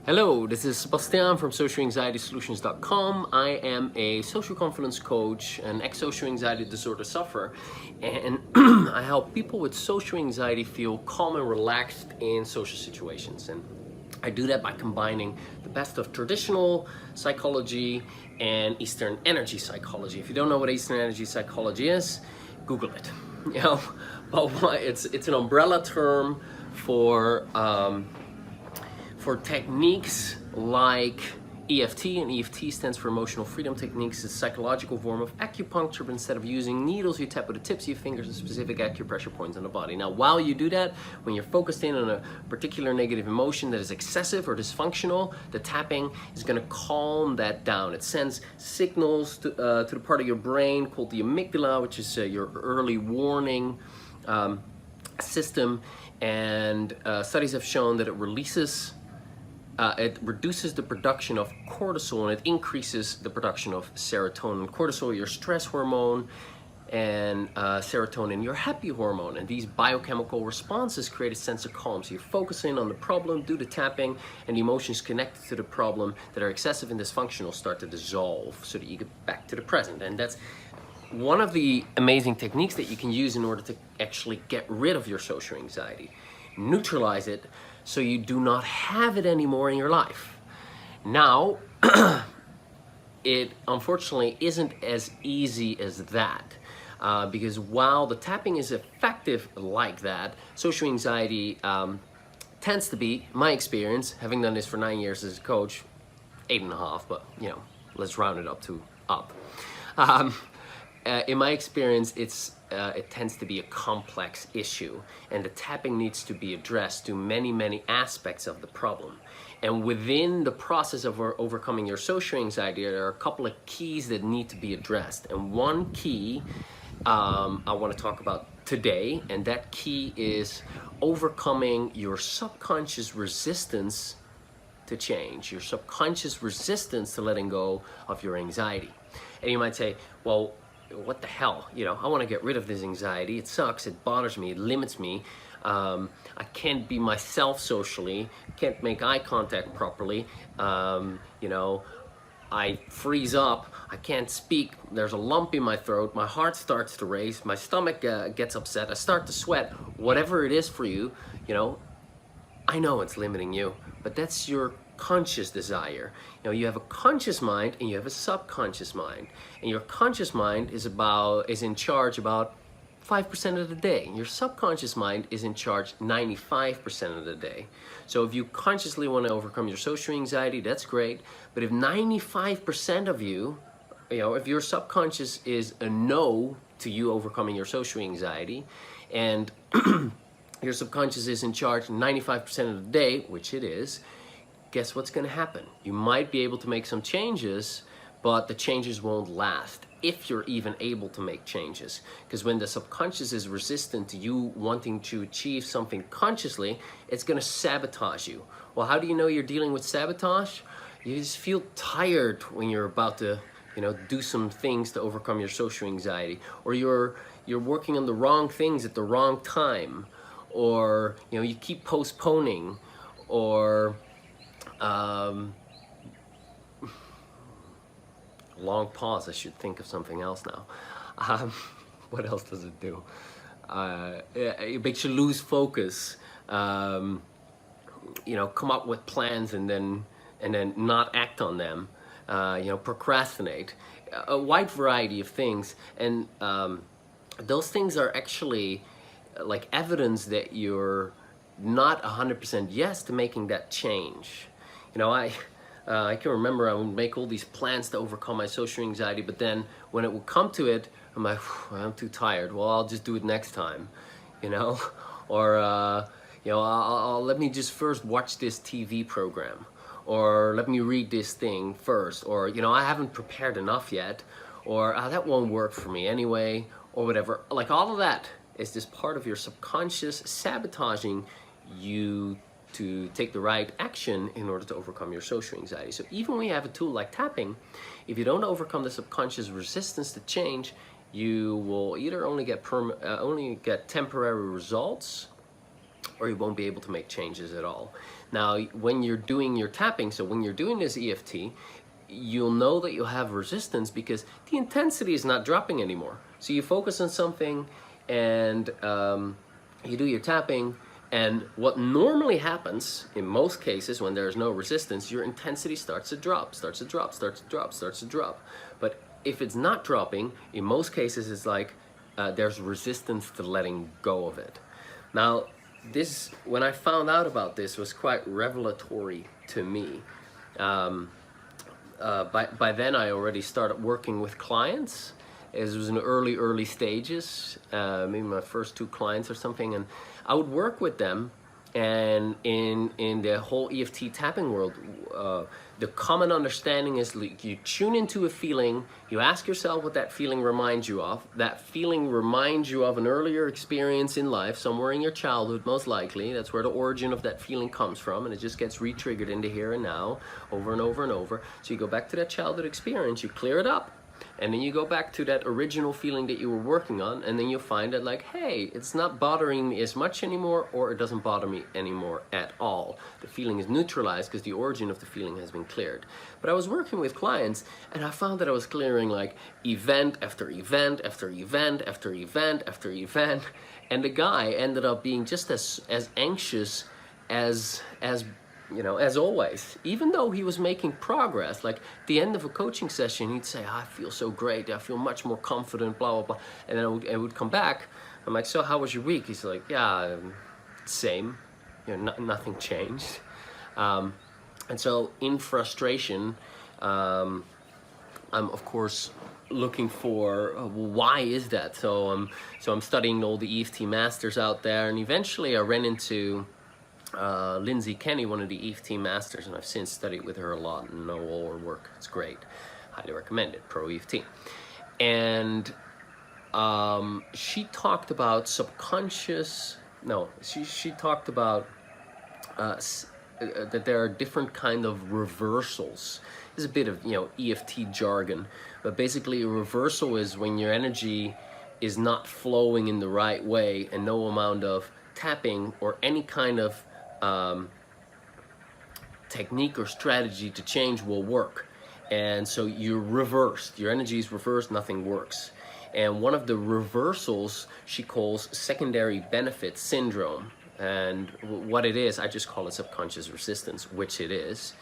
Hello, this is Sebastian from socialanxietysolutions.com. I am a social confidence coach, an ex-social anxiety disorder sufferer, and I help people with social anxiety feel calm and relaxed in social situations. And I do that by combining the best of traditional psychology and Eastern energy psychology. If you don't know what Eastern energy psychology is, Google it. But it's an umbrella term for techniques like EFT, and EFT stands for Emotional Freedom Techniques. It's a psychological form of acupuncture, but instead of using needles, you tap with the tips of your fingers at specific acupressure points on the body. Now, while you do that, when you're focused in on a particular negative emotion that is excessive or dysfunctional, the tapping is going to calm that down. It sends signals to the part of your brain called the amygdala, which is your early warning system, and studies have shown that it reduces the production of cortisol and it increases the production of serotonin. Cortisol, your stress hormone, and serotonin, your happy hormone. And these biochemical responses create a sense of calm. So you're focusing on the problem, do the tapping, and the emotions connected to the problem that are excessive and dysfunctional start to dissolve so that you get back to the present. And that's one of the amazing techniques that you can use in order to actually get rid of your social anxiety, neutralize it, so you do not have it anymore in your life. Now, it unfortunately isn't as easy as that, because while the tapping is effective like that, social anxiety tends to be, my experience, having done this for 9 years as a coach, 8.5, but let's round it up to up. In my experience, it tends to be a complex issue, and the tapping needs to be addressed to many aspects of the problem. And within the process of overcoming your social anxiety, there are a couple of keys that need to be addressed. And one key I want to talk about today, and that key is overcoming your subconscious resistance to change, your subconscious resistance to letting go of your anxiety. And you might say, well, what the hell? I want to get rid of this anxiety. It sucks. It bothers me. It limits me. I can't be myself socially. Can't make eye contact properly. I freeze up. I can't speak. There's a lump in my throat. My heart starts to race. My stomach gets upset. I start to sweat. Whatever it is for you, I know it's limiting you, but that's your conscious desire. You have a conscious mind and you have a subconscious mind, and your conscious mind is in charge about 5% of the day. Your subconscious mind is in charge 95% of the day. So if you consciously want to overcome your social anxiety, that's great. But if 95% of you, if your subconscious is a no to you overcoming your social anxiety, and your subconscious is in charge 95% of the day, which it is, guess what's going to happen? You might be able to make some changes, but the changes won't last, if you're even able to make changes. Because when the subconscious is resistant to you wanting to achieve something consciously, it's going to sabotage you. Well, how do you know you're dealing with sabotage? You just feel tired when you're about to do some things to overcome your social anxiety, or you're working on the wrong things at the wrong time, or you keep postponing, or long pause. I should think of something else now. What else does it do? It makes you lose focus. Come up with plans and then not act on them. Procrastinate. A wide variety of things, and those things are actually like evidence that you're not 100% yes to making that change. I can remember I would make all these plans to overcome my social anxiety, but then when it would come to it, I'm like, I'm too tired. Well, I'll just do it next time, or I'll let me just first watch this TV program, or let me read this thing first, or I haven't prepared enough yet, or that won't work for me anyway, or whatever. Like, all of that is just part of your subconscious sabotaging you to take the right action in order to overcome your social anxiety. So even when you have a tool like tapping, if you don't overcome the subconscious resistance to change, you will either only get temporary results, or you won't be able to make changes at all. Now, when you're doing your tapping, so when you're doing this EFT, you'll know that you'll have resistance because the intensity is not dropping anymore. So you focus on something and you do your tapping, and what normally happens in most cases when there's no resistance, your intensity starts to drop. But if it's not dropping, in most cases it's like there's resistance to letting go of it. Now, this, when I found out about this, was quite revelatory to me. By then I already started working with clients. It was in early stages, maybe my first 2 clients or something, and I would work with them. And in the whole EFT tapping world, the common understanding is you tune into a feeling, you ask yourself what that feeling reminds you of. That feeling reminds you of an earlier experience in life, somewhere in your childhood most likely. That's where the origin of that feeling comes from, and it just gets re-triggered into here and now, over and over and over. So you go back to that childhood experience, you clear it up, and then you go back to that original feeling that you were working on, and then you'll find that, like, hey, it's not bothering me as much anymore, or it doesn't bother me anymore at all. The feeling is neutralized because the origin of the feeling has been cleared. But I was working with clients, and I found that I was clearing like event after event after event after event after event, and the guy ended up being just as anxious as you know, as always, even though he was making progress. Like at the end of a coaching session, he'd say, I feel so great, I feel much more confident, blah, blah, blah. And then I would come back, I'm like, so how was your week? He's like, yeah, same, you know, nothing changed. And so in frustration, I'm of course looking for, well, why is that? So I'm studying all the EFT masters out there, and eventually I ran into Lindsay Kenny, one of the EFT masters, and I've since studied with her a lot and know all her work. It's great. Highly recommend it, Pro EFT. And she talked about she talked about that there are different kind of reversals. There's a bit of, you know, EFT jargon, but basically a reversal is when your energy is not flowing in the right way, and no amount of tapping or any kind of technique or strategy to change will work. And so you're reversed, your energy is reversed, nothing works. And one of the reversals she calls secondary benefit syndrome. And what it is, I just call it subconscious resistance, which it is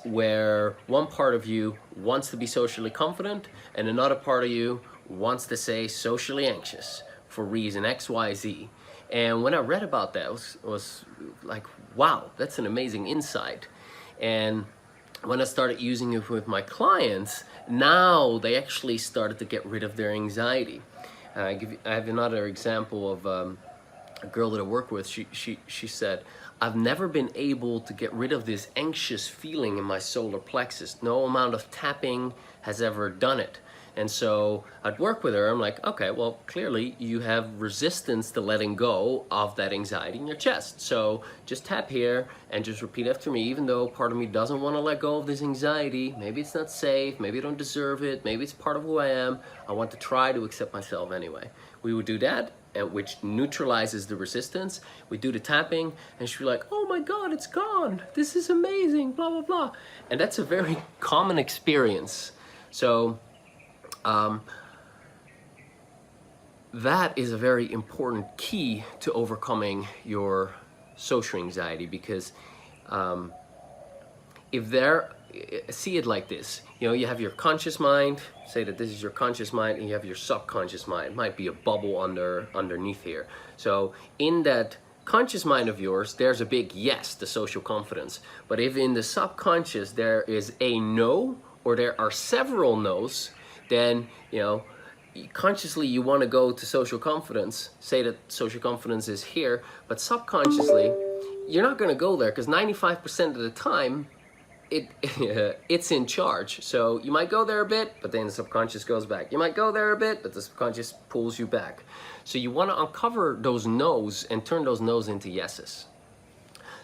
where one part of you wants to be socially confident and another part of you wants to say socially anxious for reason X, Y, Z. And when I read about that, it was like, wow, that's an amazing insight. And when I started using it with my clients, now they actually started to get rid of their anxiety. I have another example of a girl that I work with. She said, I've never been able to get rid of this anxious feeling in my solar plexus. No amount of tapping has ever done it. And so I'd work with her, I'm like, okay, well, clearly you have resistance to letting go of that anxiety in your chest. So just tap here and just repeat after me, even though part of me doesn't want to let go of this anxiety. Maybe it's not safe, maybe I don't deserve it, maybe it's part of who I am. I want to try to accept myself anyway. We would do that, which neutralizes the resistance. We do the tapping, and she'd be like, oh my God, it's gone. This is amazing, blah, blah, blah. And that's a very common experience. So that is a very important key to overcoming your social anxiety, because see it like this, you know, you have your conscious mind, say that this is your conscious mind, and you have your subconscious mind. It might be a bubble underneath here. So in that conscious mind of yours, there's a big yes, the social confidence. But if in the subconscious there is a no, or there are several no's, then, you know, consciously you want to go to social confidence, say that social confidence is here, but subconsciously you're not going to go there, because 95% of the time it's in charge. So you might go there a bit, but then the subconscious goes back. You might go there a bit, but the subconscious pulls you back. So you want to uncover those no's and turn those no's into yeses.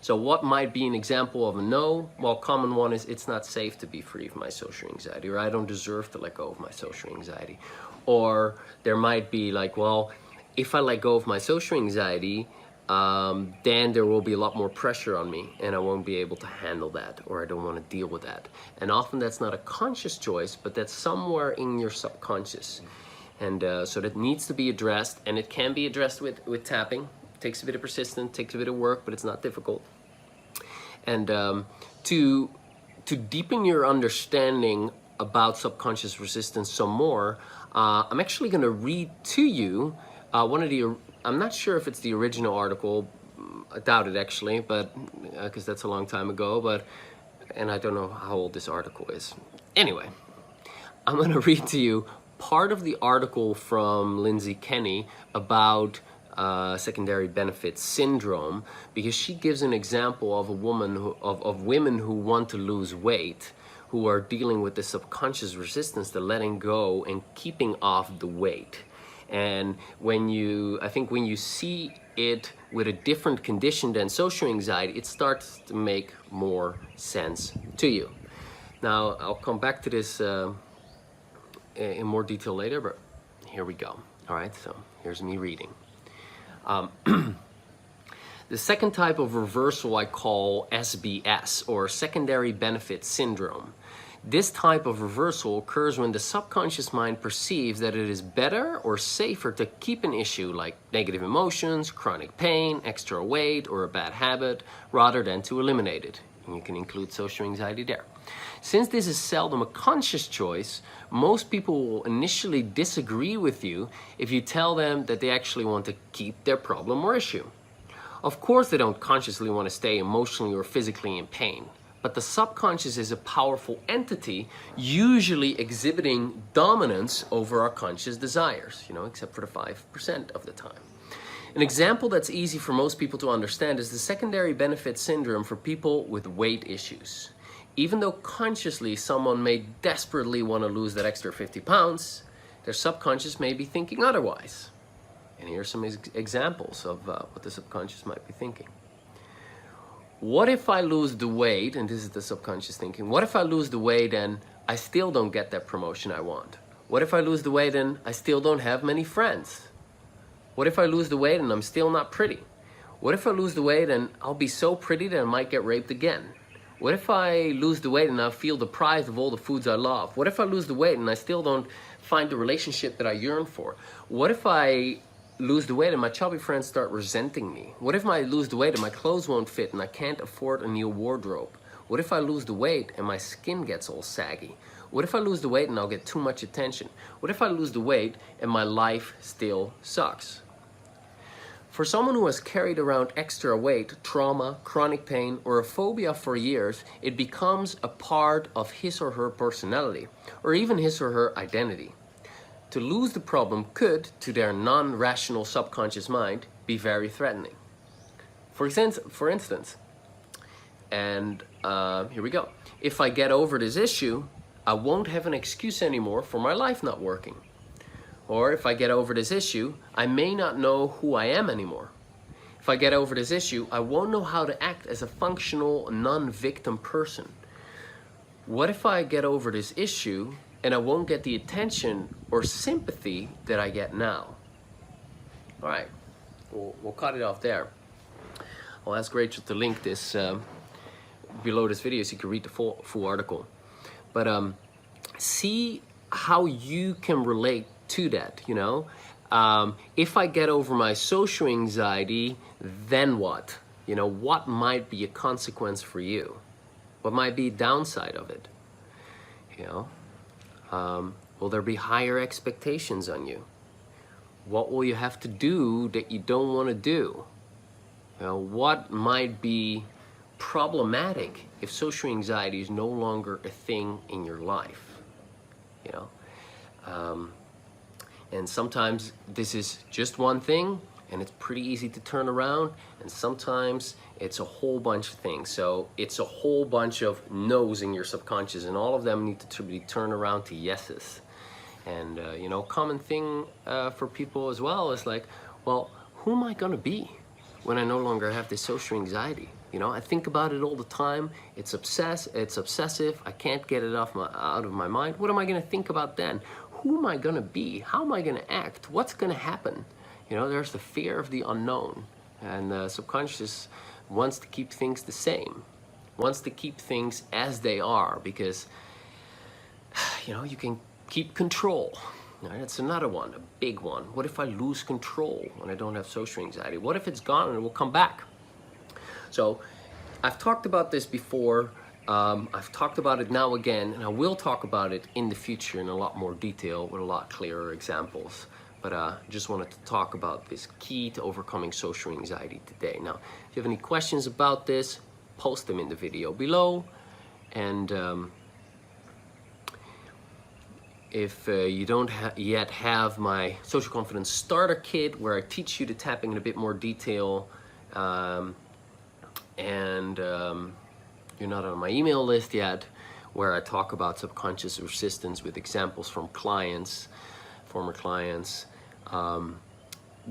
So what might be an example of a no? Well, common one is, it's not safe to be free of my social anxiety, or I don't deserve to let go of my social anxiety. Or there might be like, well, if I let go of my social anxiety, then there will be a lot more pressure on me and I won't be able to handle that, or I don't want to deal with that. And often that's not a conscious choice, but that's somewhere in your subconscious. And so that needs to be addressed, and it can be addressed with tapping. It takes a bit of persistence, takes a bit of work, but it's not difficult. And to deepen your understanding about subconscious resistance some more, I'm actually going to read to you one of the, I'm not sure if it's the original article, I doubt it actually, but because that's a long time ago, but, and I don't know how old this article is. Anyway, I'm going to read to you part of the article from Lindsay Kenny about secondary benefit syndrome, because she gives an example of a woman who, of women who want to lose weight, who are dealing with the subconscious resistance to letting go and keeping off the weight. And when you, I think when you see it with a different condition than social anxiety, it starts to make more sense to you. Now, I'll come back to this in more detail later, but here we go. All right, so here's me reading. The second type of reversal I call SBS, or secondary benefit syndrome. This type of reversal occurs when the subconscious mind perceives that it is better or safer to keep an issue like negative emotions, chronic pain, extra weight, or a bad habit, rather than to eliminate it. And you can include social anxiety there. Since this is seldom a conscious choice, most people will initially disagree with you if you tell them that they actually want to keep their problem or issue. Of course, they don't consciously want to stay emotionally or physically in pain, but the subconscious is a powerful entity, usually exhibiting dominance over our conscious desires, except for the 5% of the time. An example that's easy for most people to understand is the secondary benefit syndrome for people with weight issues. Even though consciously someone may desperately want to lose that extra 50 pounds, their subconscious may be thinking otherwise. And here's some examples of what the subconscious might be thinking. What if I lose the weight, and this is the subconscious thinking, what if I lose the weight and I still don't get that promotion I want? What if I lose the weight and I still don't have many friends? What if I lose the weight and I'm still not pretty? What if I lose the weight and I'll be so pretty that I might get raped again? What if I lose the weight and I feel deprived of all the foods I love? What if I lose the weight and I still don't find the relationship that I yearn for? What if I lose the weight and my chubby friends start resenting me? What if I lose the weight and my clothes won't fit and I can't afford a new wardrobe? What if I lose the weight and my skin gets all saggy? What if I lose the weight and I'll get too much attention? What if I lose the weight and my life still sucks? For someone who has carried around extra weight, trauma, chronic pain, or a phobia for years, it becomes a part of his or her personality, or even his or her identity. To lose the problem could, to their non-rational subconscious mind, be very threatening. For instance, and here we go. If I get over this issue, I won't have an excuse anymore for my life not working. Or if I get over this issue, I may not know who I am anymore. If I get over this issue, I won't know how to act as a functional, non-victim person. What if I get over this issue and I won't get the attention or sympathy that I get now? All right, we'll cut it off there. I'll ask Rachel to link this below this video so you can read the full article. But see how you can relate to that, if I get over my social anxiety, then what? What might be a consequence for you? What might be a downside of it? Will there be higher expectations on you? What will you have to do that you don't want to do? What might be problematic if social anxiety is no longer a thing in your life? And sometimes this is just one thing and it's pretty easy to turn around, and sometimes it's a whole bunch of things. So it's a whole bunch of no's in your subconscious, and all of them need to be turned around to yeses. And common thing for people as well is like, well, who am I gonna be when I no longer have this social anxiety? I think about it all the time. It's obsessive. I can't get it out of my mind. What am I gonna think about then? Who am I gonna be? How am I gonna act? What's gonna happen? There's the fear of the unknown. And the subconscious wants to keep things the same, wants to keep things as they are, because you can keep control. Right? That's another one, a big one. What if I lose control when I don't have social anxiety? What if it's gone and it will come back? So I've talked about this before. I've talked about it now again, and I will talk about it in the future in a lot more detail with a lot clearer examples. But just wanted to talk about this key to overcoming social anxiety today. Now, if you have any questions about this, post them in the video below. And if you don't yet have my Social Confidence Starter Kit, where I teach you the tapping in a bit more detail, and you're not on my email list yet, where I talk about subconscious resistance with examples from clients, former clients,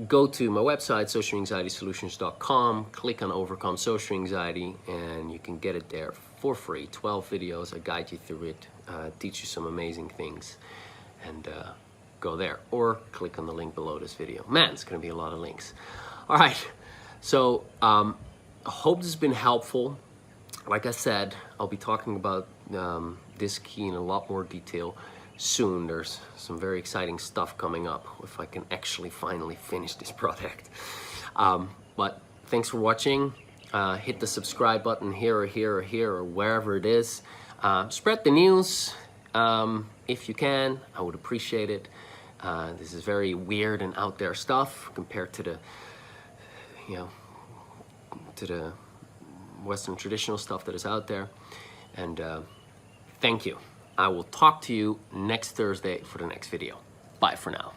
go to my website, socialanxietysolutions.com, click on Overcome Social Anxiety, and you can get it there for free. 12 videos, I guide you through it, teach you some amazing things, and go there. Or click on the link below this video. Man, it's gonna be a lot of links. All right, so I hope this has been helpful. Like I said, I'll be talking about this key in a lot more detail soon. There's some very exciting stuff coming up if I can actually finally finish this project. But thanks for watching. Hit the subscribe button here or here or here or wherever it is. Spread the news if you can. I would appreciate it. This is very weird and out there stuff compared to the, to the Western traditional stuff that is out there. And thank you. I will talk to you next Thursday for the next video. Bye for now.